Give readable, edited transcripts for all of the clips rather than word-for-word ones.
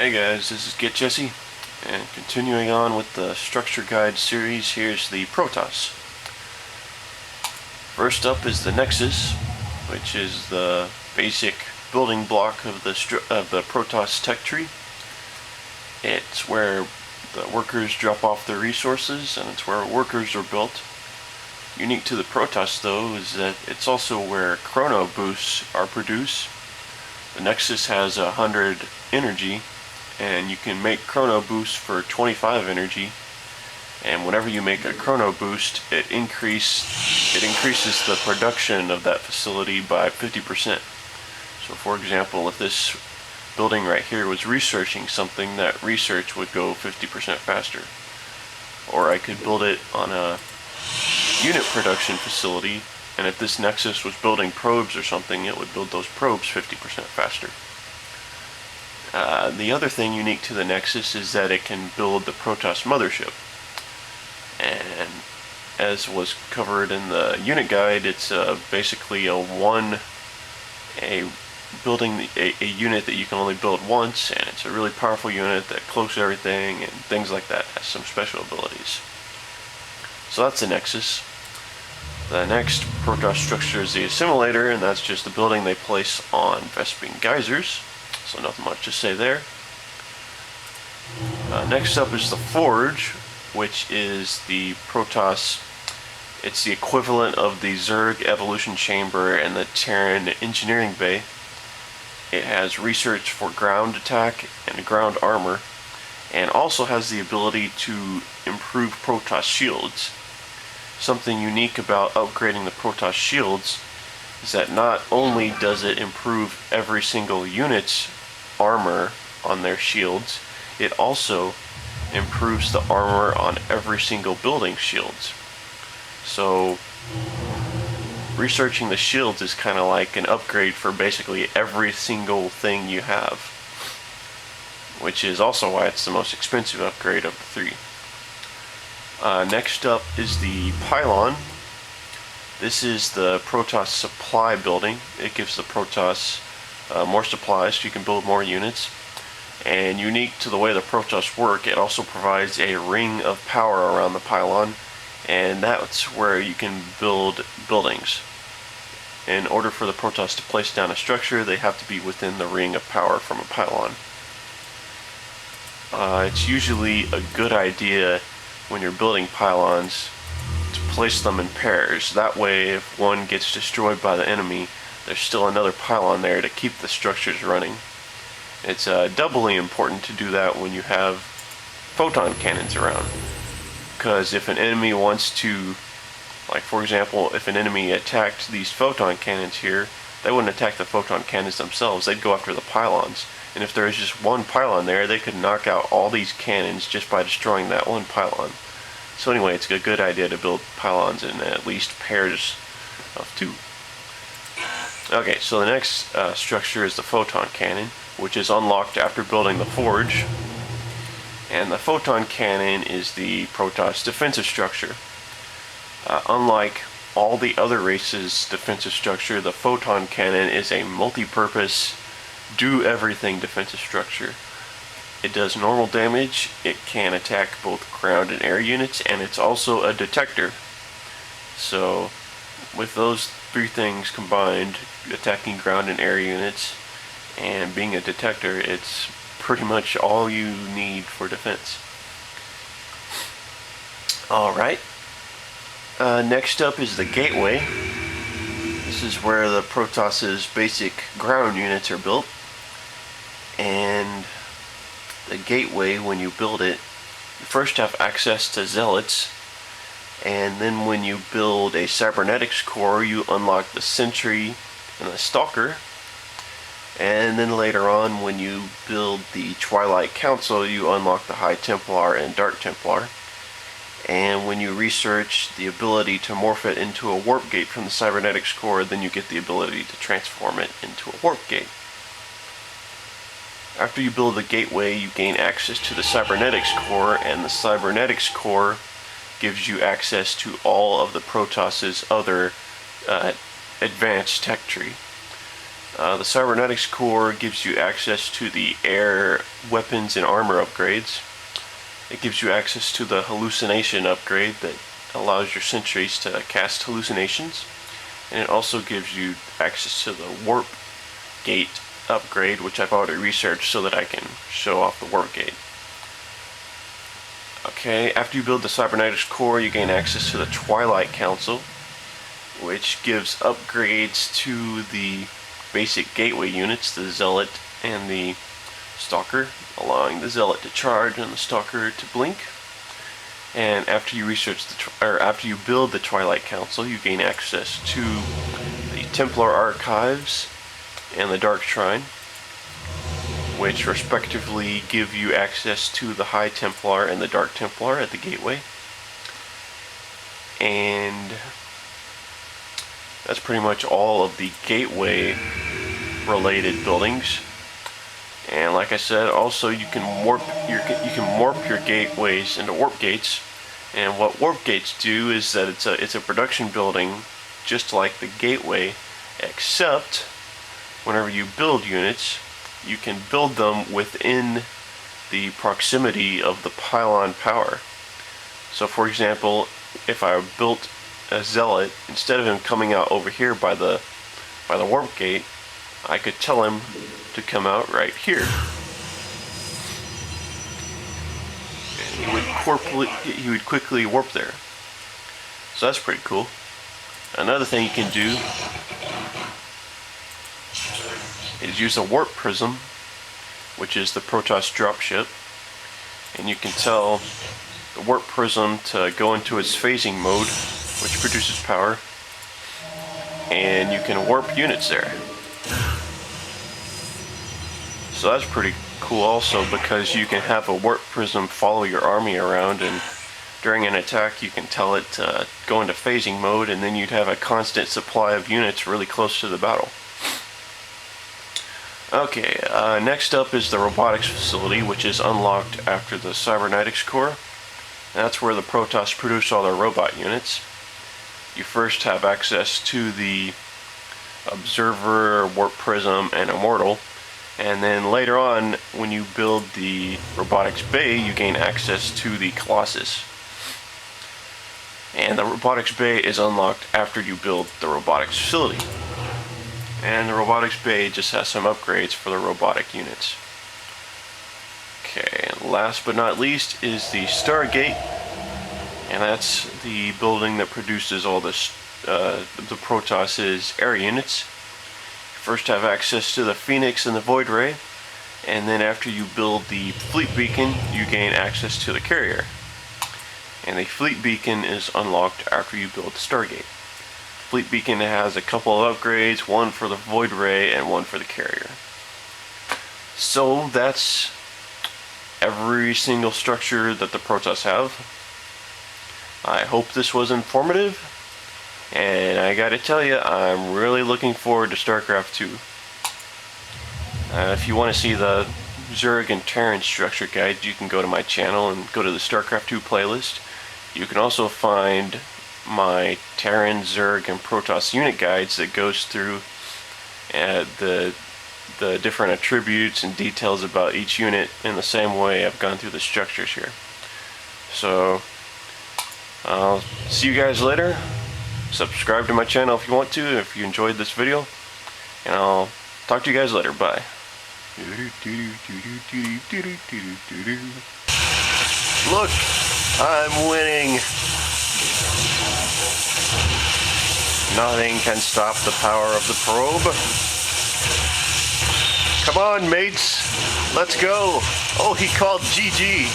Hey guys, this is Get Jesse, and continuing on with the structure guide series, here's the Protoss. First up is the Nexus, which is the basic building block of the Protoss tech tree. It's where the workers drop off their resources, and it's where workers are built. Unique to the Protoss, though, is that it's also where chrono boosts are produced. The Nexus has 100 energy, and you can make chrono boosts for 25 energy, and whenever you make a chrono boost, it increases the production of that facility by 50%. So for example, if this building right here was researching something, that research would go 50% faster. Or I could build it on a unit production facility, and if this Nexus was building probes or something, it would build those probes 50% faster. The other thing unique to the Nexus is that it can build the Protoss mothership. And as was covered in the unit guide, it's basically a unit that you can only build once, and it's a really powerful unit that cloaks everything and things like that. It has some special abilities. So that's the Nexus. The next Protoss structure is the Assimilator, and that's just the building they place on Vespene geysers. So nothing much to say there. Next up is the Forge, which is the Protoss. It's the equivalent of the Zerg Evolution Chamber and the Terran Engineering Bay. It has research for ground attack and ground armor, and also has the ability to improve Protoss shields. Something unique about upgrading the Protoss shields is that not only does it improve every single unit's armor on their shields, it also improves the armor on every single building's shields. So researching the shields is kind of like an upgrade for basically every single thing you have, which is also why it's the most expensive upgrade of the three. Next up is the Pylon. This is the Protoss supply building. It gives the Protoss more supplies so you can build more units. And unique to the way the Protoss work, it also provides a ring of power around the Pylon, and that's where you can build buildings. In order for the Protoss to place down a structure, they have to be within the ring of power from a Pylon. It's usually a good idea when you're building pylons to place them in pairs. That way, if one gets destroyed by the enemy, there's still another pylon there to keep the structures running. It's doubly important to do that when you have photon cannons around, because if an enemy wants to, like for example, if an enemy attacked these photon cannons here, they wouldn't attack the photon cannons themselves, they'd go after the pylons. And if there is just one pylon there, they could knock out all these cannons just by destroying that one pylon. So anyway, it's a good idea to build pylons in at least pairs of two. Okay, so the next structure is the Photon Cannon, which is unlocked after building the Forge. And the Photon Cannon is the Protoss defensive structure. Unlike all the other races' defensive structure, the Photon Cannon is a multi-purpose, do-everything defensive structure. It does normal damage, it can attack both ground and air units, and it's also a detector. So, with those three things combined, attacking ground and air units, and being a detector, it's pretty much all you need for defense. Alright. Next up is the Gateway. This is where the Protoss's basic ground units are built. And the Gateway, when you build it, you first have access to Zealots, and then when you build a Cybernetics core, you unlock the Sentry and the Stalker, and then later on, when you build the Twilight Council, you unlock the High Templar and Dark Templar. And when you research the ability to morph it into a warp gate from the Cybernetics core, then you get the ability to transform it into a warp gate. After you build the Gateway, you gain access to the Cybernetics core, and the Cybernetics core gives you access to all of the Protoss's other advanced tech tree. The cybernetics core gives you access to the air weapons and armor upgrades. It gives you access to the hallucination upgrade that allows your sentries to cast hallucinations. And it also gives you access to the warp gate upgrade, which I've already researched so that I can show off the warp gate. Okay, after you build the cybernetics core, you gain access to the Twilight Council, which gives upgrades to the basic gateway units, the Zealot and the Stalker, allowing the Zealot to charge and the Stalker to blink. And after you after you build the Twilight Council, you gain access to the Templar Archives and the Dark Shrine, which respectively give you access to the High Templar and the Dark Templar at the gateway. And that's pretty much all of the gateway related buildings. And like I said, also you can morph your gateways into warp gates. And what warp gates do is that it's a production building just like the gateway, except whenever you build units, you can build them within the proximity of the pylon power. So for example, if I built a Zealot, instead of him coming out over here by the warp gate, I could tell him to come out right here. And he would quickly warp there. So that's pretty cool. Another thing you can do is use a warp prism, which is the Protoss dropship, and you can tell the warp prism to go into its phasing mode, which produces power, and you can warp units there. So that's pretty cool also, because you can have a warp prism follow your army around, and during an attack you can tell it to go into phasing mode, and then you'd have a constant supply of units really close to the battle. Okay, next up is the Robotics Facility, which is unlocked after the Cybernetics Core. That's where the Protoss produce all their robot units. You first have access to the Observer, Warp Prism, and Immortal. And then later on, when you build the Robotics Bay, you gain access to the Colossus. And the Robotics Bay is unlocked after you build the Robotics Facility. And the Robotics Bay just has some upgrades for the robotic units. Okay, and last but not least is the Stargate. And that's the building that produces all the Protoss's air units. First have access to the Phoenix and the Void Ray, and then after you build the Fleet Beacon, you gain access to the Carrier. And the Fleet Beacon is unlocked after you build the Stargate. Fleet Beacon has a couple of upgrades, one for the Void Ray and one for the Carrier. So that's every single structure that the Protoss have. I hope this was informative. And I gotta tell you, I'm really looking forward to StarCraft 2. If you want to see the Zerg and Terran structure guides, you can go to my channel and go to the StarCraft 2 playlist. You can also find my Terran, Zerg, and Protoss unit guides that goes through the different attributes and details about each unit in the same way I've gone through the structures here. So, I'll see you guys later. Subscribe to my channel if you want to, if you enjoyed this video, and I'll talk to you guys later. Bye. Look, I'm winning. Nothing can stop the power of the probe. Come on, mates. Let's go. Oh, he called GG.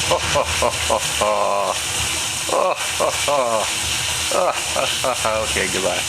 Ha ha ha ha ha. Okay, goodbye.